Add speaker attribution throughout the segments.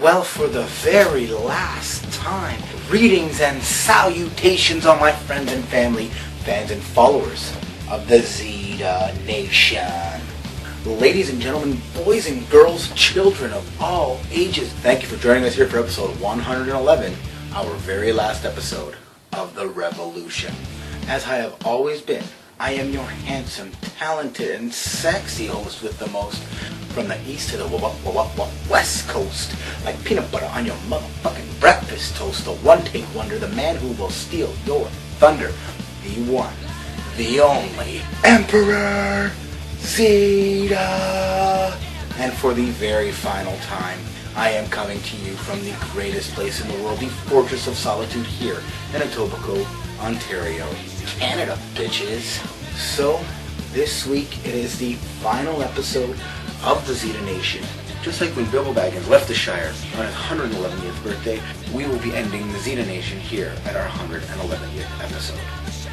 Speaker 1: Well, for the very last time, greetings and salutations on my friends and family, fans and followers of the Zita Nation. Ladies and gentlemen, boys and girls, children of all ages, thank you for joining us here for episode 111, our very last episode of The Revolution. As I have always been, I am your handsome, talented, and sexy host with the most, from the east to the west coast, like peanut butter on your motherfucking breakfast toast, the one-take wonder, the man who will steal your thunder, the one, the only, Emperor Zita! And for the very final time, I am coming to you from the greatest place in the world, the Fortress of Solitude here in Etobicoke, Ontario, Canada, bitches. So, this week it is the final episode of the Zita Nation. Just like when Bilbo Baggins left the Shire on his 111th birthday, we will be ending the Zita Nation here at our 111th episode.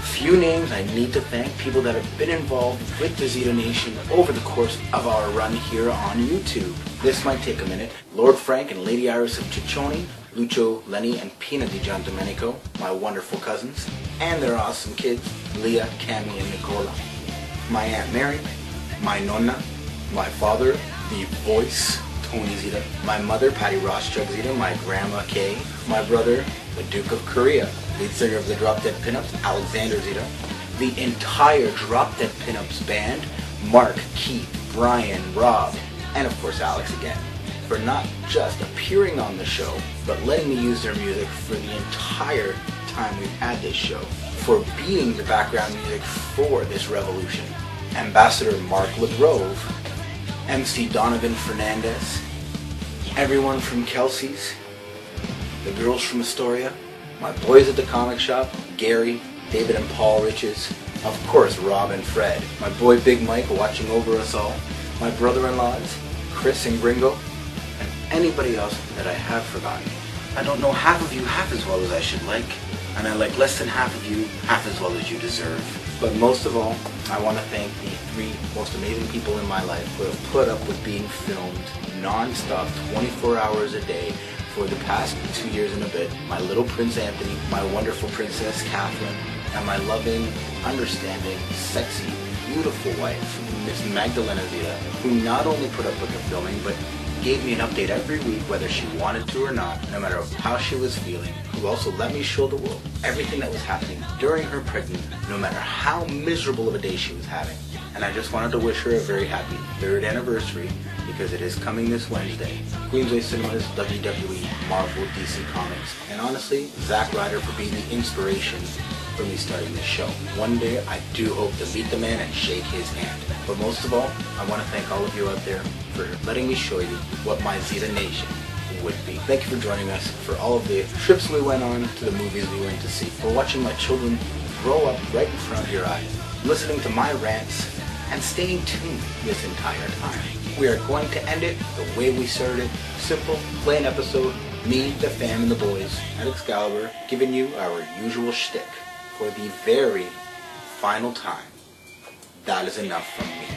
Speaker 1: Few names I need to thank, people that have been involved with the Zita Nation over the course of our run here on YouTube. This might take a minute. Lord Frank and Lady Iris of Ciccione, Lucio, Lenny, and Pina di Gian Domenico, my wonderful cousins, and their awesome kids, Leah, Cami, and Nicola. My Aunt Mary, my Nonna, my father, the voice, Tony Zita, my mother, Patty Rothschild Zita, my grandma, Kay, my brother, the Duke of Korea, lead singer of the Drop Dead Pinups, Alexander Zita, the entire Drop Dead Pinups band, Mark, Keith, Brian, Rob, and of course Alex again, for not just appearing on the show, but letting me use their music for the entire time we've had this show, for being the background music for this revolution. Ambassador Mark LaGrove, MC Donovan Fernandez, everyone from Kelsey's, the girls from Astoria, my boys at the comic shop, Gary, David and Paul Riches, of course Rob and Fred, my boy Big Mike watching over us all, my brother-in-laws, Chris and Gringo, and anybody else that I have forgotten. I don't know half of you half as well as I should like, and I like less than half of you half as well as you deserve. But most of all, I want to thank the three most amazing people in my life who have put up with being filmed non-stop 24 hours a day for the past 2 years and a bit. My little Prince Anthony, my wonderful Princess Katherine, and my loving, understanding, sexy, beautiful wife, Miss Magdalena Zita, who not only put up with the filming, but gave me an update every week whether she wanted to or not, no matter how she was feeling, who also let me show the world everything that was happening during her pregnancy, no matter how miserable of a day she was having. And I just wanted to wish her a very happy 3rd anniversary, because it is coming this Wednesday. Queensway Cinemas, WWE, Marvel, DC Comics, and honestly, Zack Ryder for being the inspiration for me starting this show. One day, I do hope to meet the man and shake his hand. But most of all, I want to thank all of you out there for letting me show you what my Zita Nation would be. Thank you for joining us, for all of the trips we went on, to the movies we went to see, for watching my children grow up right in front of your eyes, listening to my rants, and staying tuned this entire time. We are going to end it the way we started it. Simple, plain episode, me, the fam, and the boys at Excalibur, giving you our usual shtick for the very final time. That is enough from me.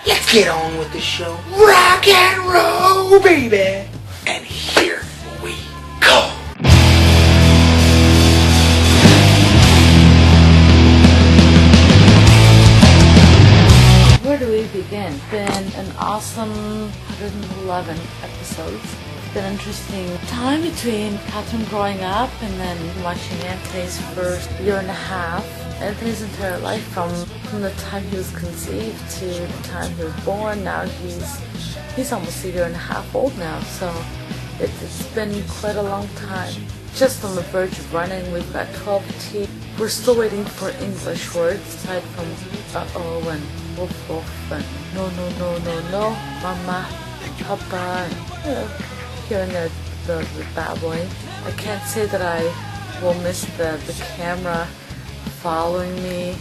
Speaker 1: Let's get on with the show. Rock and roll, baby! And here we go.
Speaker 2: Where do we begin? It's been an awesome 111 episodes. It's been an interesting time between Katherine growing up and then watching Anthony's first year and a half. Anthony's entire life from the time he was conceived to the time he was born. Now he's almost a year and a half old now, so it's been quite a long time. Just on the verge of running. We've got 12 teeth. We're still waiting for English words aside from uh-oh and woof woof and no, mama, papa, here and there the babbling. I can't say that I will miss the camera following me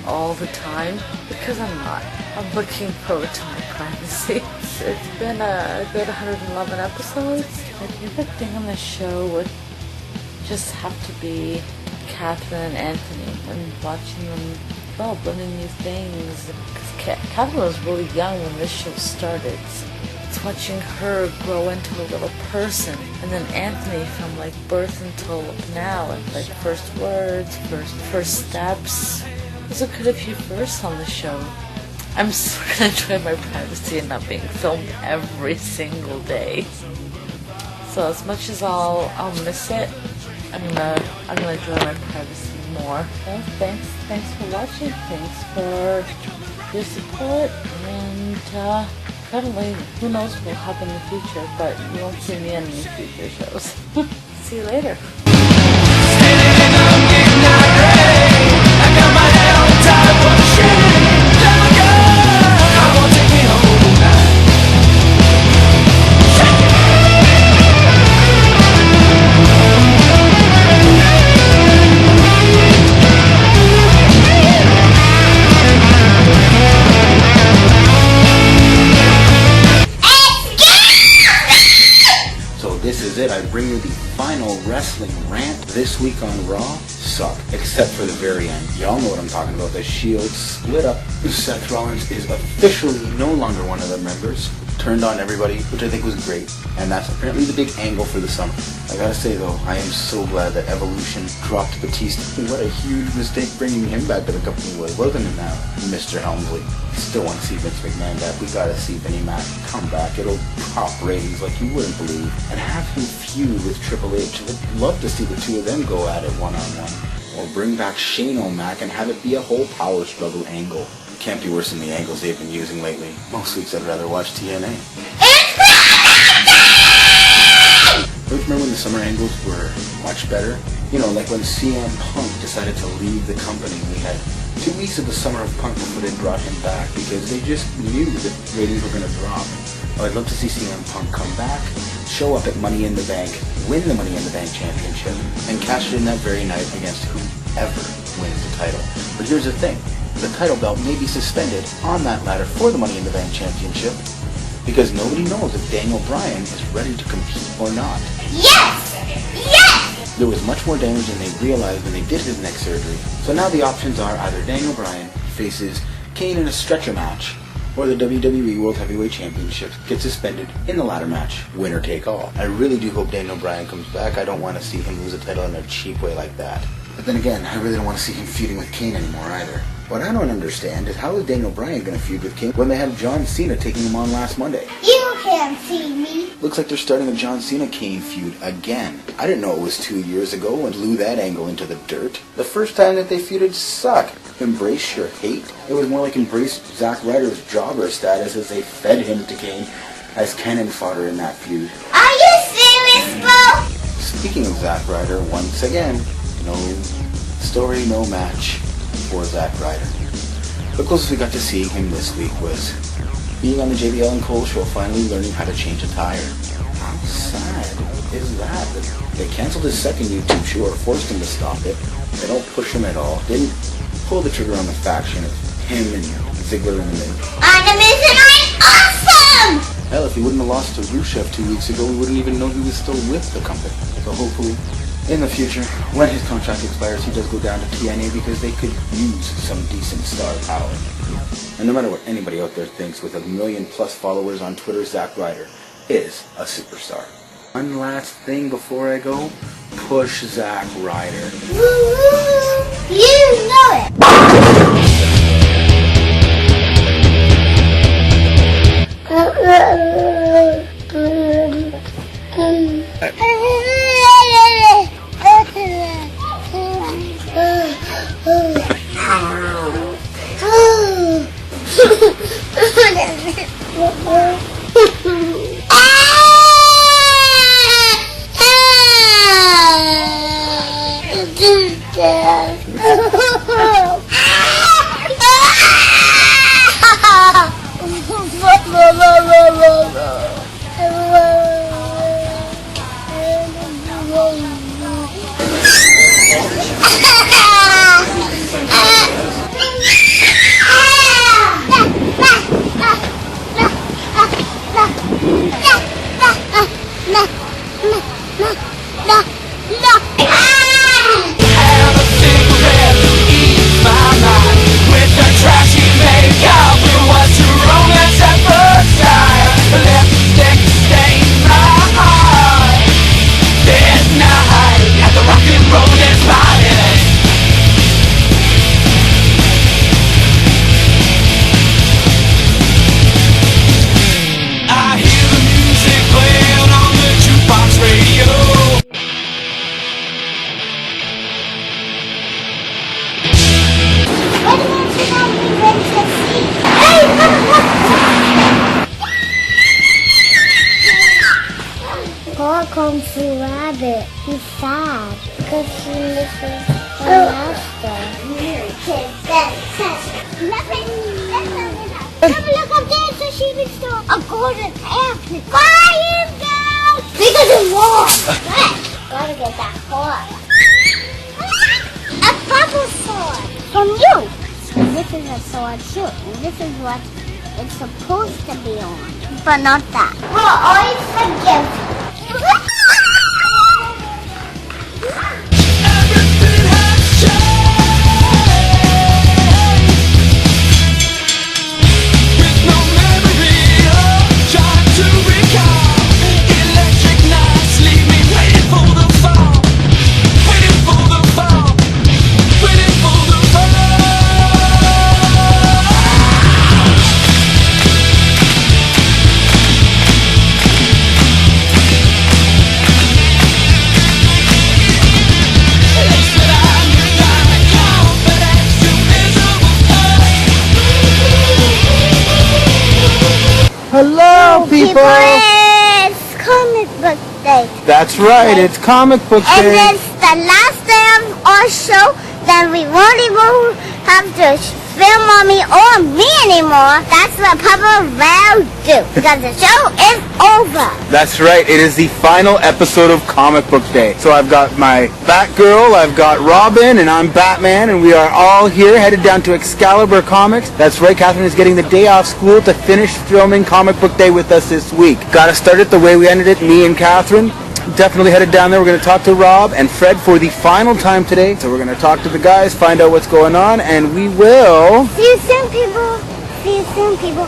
Speaker 2: all the time, because I'm not. I'm looking forward to my privacy. It's been a good 111 episodes. My favorite thing on the show would just have to be Katherine and Anthony and watching them develop, learning new things. Because Katherine was really young when this show started. It's just watching her grow into a little person. And then Anthony from like birth until now, and like first words, first steps. There's quite a few firsts on the show. I'm so gonna enjoy my privacy and not being filmed every single day. So as much as I'll miss it, I'm gonna enjoy my privacy more. So thanks for watching. Thanks for your support, and apparently who knows what will happen in the future, but you won't see me in any future shows. See you later.
Speaker 1: This is it. I bring you the final wrestling rant this week on Raw. Suck, except for the very end. Y'all know what I'm talking about. The Shield split up. Seth Rollins is officially no longer one of the members. Turned on everybody, which I think was great. And that's apparently the big angle for the summer. I gotta say though, I am so glad that Evolution dropped Batista. What a huge mistake bringing him back to the company was, wasn't it now, Mr. Helmsley? Still want to see Vince McMahon back. We gotta see Vinnie Mac come back. It'll pop ratings like you wouldn't believe. And have him feud with Triple H. I'd love to see the two of them go at it one-on-one. Or bring back Shane O'Mac and have it be a whole power struggle angle. Can't be worse than the angles they've been using lately. Most weeks I'd rather watch TNA. Don't you remember when the summer angles were much better? You know, like when CM Punk decided to leave the company. We had 2 weeks of the summer of Punk before they brought him back because they just knew that ratings were going to drop. Oh, I'd love to see CM Punk come back, show up at Money in the Bank, win the Money in the Bank championship, and cash it in that very night against whoever wins the title. But here's the thing. The title belt may be suspended on that ladder for the Money in the Bank championship because nobody knows if Daniel Bryan is ready to compete or not. Yes! Yes! There was much more damage than they realized when they did his neck surgery. So now the options are either Daniel Bryan faces Kane in a stretcher match, or the WWE World Heavyweight Championship gets suspended in the ladder match, winner take all. I really do hope Daniel Bryan comes back. I don't want to see him lose a title in a cheap way like that. But then again, I really don't want to see him feuding with Kane anymore either. What I don't understand is how is Daniel Bryan going to feud with Kane when they have John Cena taking him on last Monday? You can't see me. Looks like they're starting a John Cena-Kane feud again. I didn't know it was 2 years ago and blew that angle into the dirt. The first time that they feuded sucked. Embrace your hate? It was more like embrace Zack Ryder's jobber status as they fed him to Kane as cannon fodder in that feud. Are you serious, bro? Speaking of Zack Ryder, once again, no story, no match for Zack Ryder. The closest we got to seeing him this week was being on the JBL and Cole show, finally learning how to change a tire. How sad is that? They canceled his second YouTube show or forced him to stop it. They don't push him at all. Didn't pull the trigger on the faction of him and Ziggler and the Animation awesome! Hell, if he wouldn't have lost to Rusev 2 weeks ago, we wouldn't even know he was still with the company. So hopefully, in the future, when his contract expires, he does go down to TNA because they could use some decent star power. And no matter what anybody out there thinks, with 1 million+ followers on Twitter, Zack Ryder is a superstar. One last thing before I go, push Zack Ryder. Woo-hoo! You know
Speaker 3: I have a cigarette to ease my comes the rabbit. He's sad because he misses the master. Look up there, it's a sheepy store. A golden apple. Fire down! Because it's warm. Good. Gotta get that horse. A purple sword from you. And this is a sword too. And this is what it's supposed to be on. But not that. We'll always forgive you.
Speaker 1: Hello, people!
Speaker 3: It's comic book day.
Speaker 1: That's right, it's comic book
Speaker 3: And
Speaker 1: day.
Speaker 3: it's the last day of our show. Then we won't even have to film on me or me anymore. That's what Papa will do. Because the show is over.
Speaker 1: That's right, it is the final episode of Comic Book Day. So I've got my Batgirl, I've got Robin, and I'm Batman, and we are all here headed down to Excalibur Comics. That's right, Katherine is getting the day off school to finish filming Comic Book Day with us this week. Gotta start it the way we ended it, me and Katherine. Definitely headed down there. We're going to talk to Rob and Fred for the final time today. So we're going to talk to the guys, find out what's going on, and we will...
Speaker 3: See you soon, people. See you soon, people.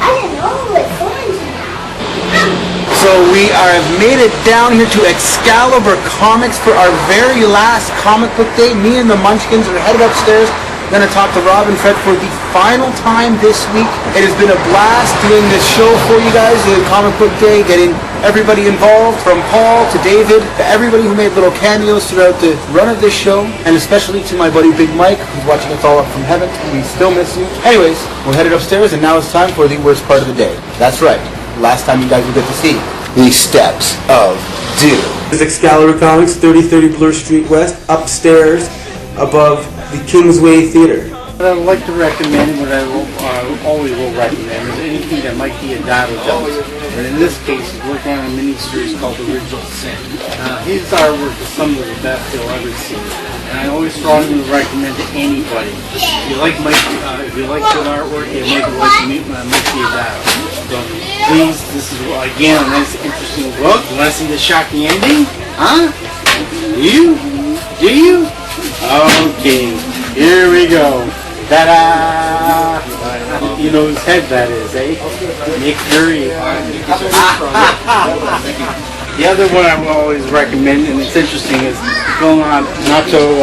Speaker 3: I didn't know it was going to.
Speaker 1: So we have made it down here to Excalibur Comics for our very last Comic Book Day. Me and the Munchkins are headed upstairs. Going to talk to Rob and Fred for the final time this week. It has been a blast doing this show for you guys, the Comic Book Day, getting everybody involved, from Paul to David, to everybody who made little cameos throughout the run of this show, and especially to my buddy Big Mike, who's watching us all up from heaven. We still miss you. Anyways, we're headed upstairs, and now it's time for the worst part of the day. That's right, last time you guys will get to see the steps of doom.
Speaker 4: This is Excalibur Comics, 3030 Bloor Street West, upstairs above the Kingsway Theater.
Speaker 5: What I would like to recommend, what I always will recommend, is anything that might be a dad adult. But in this case, he's working on a mini-series called Original Sin. His artwork is some of the best you'll ever see. And I always strongly recommend to anybody. If you like good artwork, you might like Mikey Adado. So please, this is again a nice, interesting book. You want to see the shocking ending? Huh? Do you? Do you? Okay, here we go. Ta-da! You know whose head that is, eh? Nick Fury. The other one I will always recommend, and it's interesting, is going on Nacho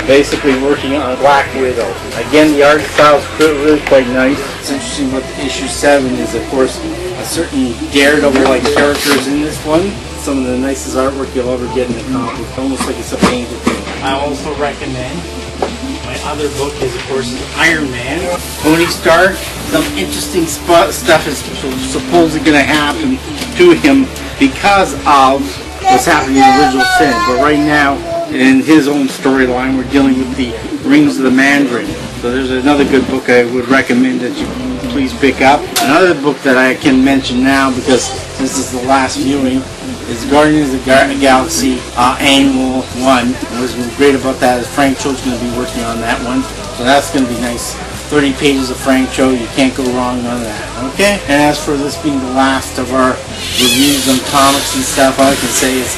Speaker 5: basically working on Black Widow. Again, the art style is really quite nice. It's interesting what issue 7 is, of course, a certain Daredevil-like characters in this one. Some of the nicest artwork you'll ever get in a comic. It's almost like it's a painted thing. I also recommend my other book is, of course, Iron Man. Tony Stark. Some interesting stuff is supposedly going to happen to him because of what's happening in Original Sin. But right now, in his own storyline, we're dealing with the Rings of the Mandarin. So there's another good book I would recommend that you please pick up. Another book that I can mention now, because this is the last viewing, is Guardians of the Galaxy Annual 1. And what's great about that is Frank Cho's going to be working on that one. So that's going to be nice. 30 pages of Frank Cho, you can't go wrong on that, okay? And as for this being the last of our reviews on comics and stuff, all I can say is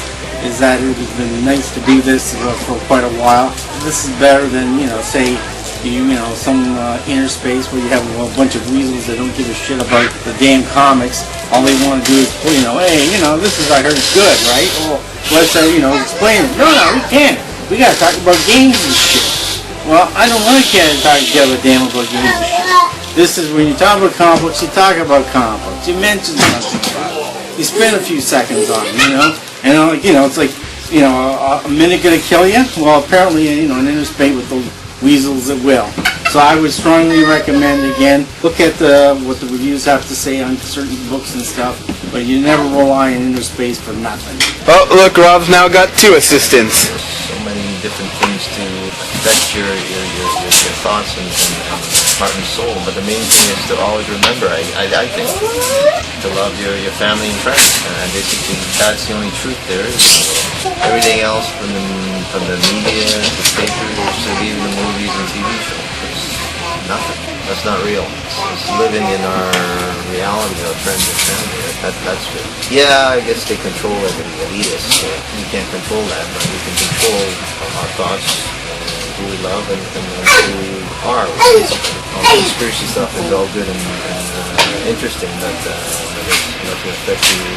Speaker 5: that it has been nice to do this for quite a while. This is better than, say, some inner space where you have a bunch of weasels that don't give a shit about the damn comics. All they want to do is, hey, this is, I heard it's good, right? Well, let's, explain it. No, we can't. We gotta talk about games and shit. Well, I don't want to talk a damn about games and shit. This is when you talk about comic books, you talk about comic books. You mention something about it. You spend a few seconds on it, And, it's like, a minute gonna kill you? Well, apparently, an inner space with those weasels that will. So I would strongly recommend, again, look at what the reviews have to say on certain books and stuff, but you never rely on inner space for nothing.
Speaker 4: Oh, look, Rob's now got 2 assistants.
Speaker 6: So many different things to affect your thoughts and heart and soul, but the main thing is to always remember, I think, to love your family and friends. Basically, that's the only truth there is. Everything else from the media, the papers, to even the movies and TV shows, it's nothing. That's not real. It's living in our reality, our friends and family. That's good. Yeah, I guess they control everything, elitists. So we can't control that, but we can control our thoughts, who we love, and who we are. All the conspiracy stuff is all good and interesting, but it's not to affect you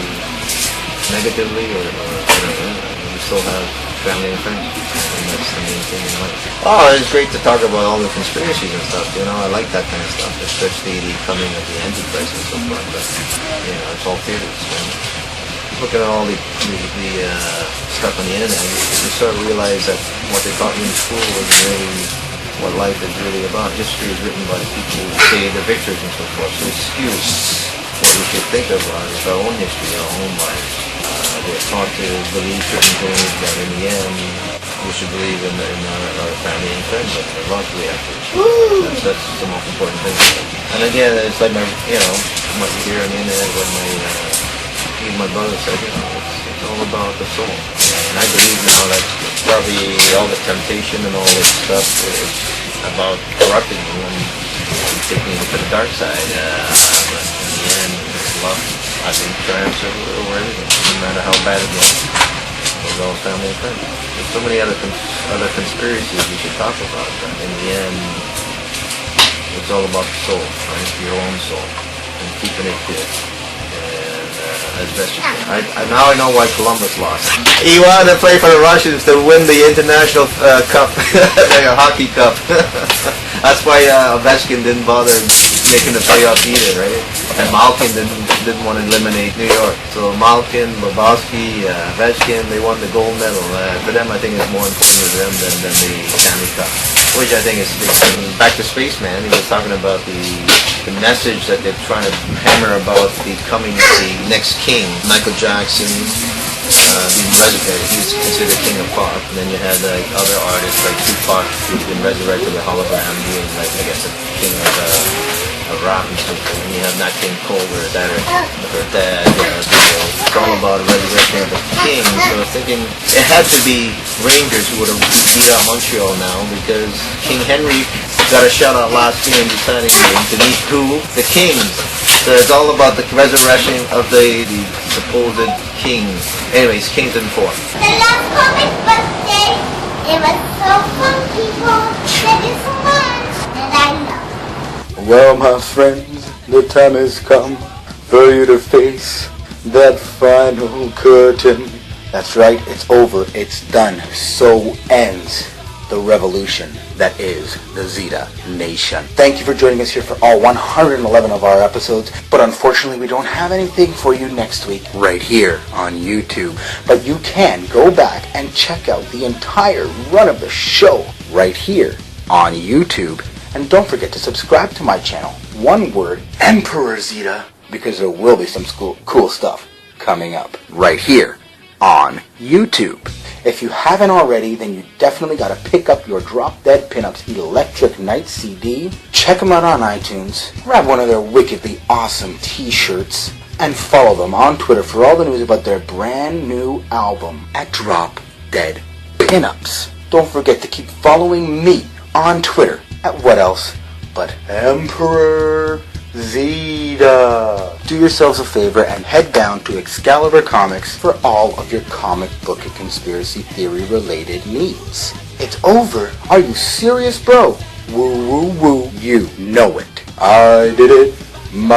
Speaker 6: negatively or whatever. You still have family and friends, and that's the main thing in life. Oh, it's great to talk about all the conspiracies and stuff, I like that kind of stuff, especially the coming of the Antichrist and so forth, but, it's all theories. Look at all the stuff on the internet, you start to realize that what they taught you in school wasn't really what life is really about. History is written by the people who say the victors and so forth, so excuse what we should think about is our own history, our own lives. We're taught to believe certain things that in the end we should believe in our family and friends, but logically after. That's the most important thing. And again, it's like what you hear on the internet, what my brother said, it's all about the soul. And I believe now that probably all the temptation and all this stuff is about corrupting you and taking you to the dark side. But in the end, love, I think, triumphs over everything, no matter how bad it was. It's all family and friends. There's so many other conspiracies we should talk about, but in the end, it's all about the soul, right? Your own soul, and keeping it good. As best you can. Now I know why Columbus lost. He wanted to play for the Russians to win the international cup, the hockey cup. That's why Ovechkin didn't bother making the playoff either, right? And Malkin didn't want to eliminate New York. So Malkin, Bobrovsky, Ovechkin, they won the gold medal. For them, I think it's more important to them than the Stanley Cup, which I think is back to Spaceman. He was talking about the message that they're trying to hammer about becoming the next king. Michael Jackson being resurrected. He was considered king of pop. And then you had other artists like Tupac who's been resurrected with hologram being I guess a king of rock and something. And you have Nat King Cole or her dad. It's all about a resurrection of a king. So I was thinking it had to be Rangers who would have beat out Montreal now because King Henry got a shutout last game deciding to meet who? The Kings. So it's all about the resurrection of the supposed kings. Anyways, Kings in 4.
Speaker 3: The last comic birthday, it was so fun, people. Thank you so much. And I love.
Speaker 1: Well, my friends, the time has come for you to face that final curtain. That's right, it's over, it's done. So ends the revolution that is the Zita Nation. Thank you for joining us here for all 111 of our episodes, but unfortunately we don't have anything for you next week right here on YouTube. But you can go back and check out the entire run of the show right here on YouTube. And don't forget to subscribe to my channel. One word, Emperor Zita, because there will be some cool stuff coming up right here on YouTube. If you haven't already, then you definitely got to pick up your Drop Dead Pinups Electric Night CD. Check them out on iTunes. Grab one of their wickedly awesome t-shirts. And follow them on Twitter for all the news about their brand new album at Drop Dead Pinups. Don't forget to keep following me on Twitter at what else but Emperor Zita. Do yourselves a favor and head down to Excalibur Comics for all of your comic book and conspiracy theory related needs. It's over. Are you serious, bro? Woo woo woo. You know it. I did it my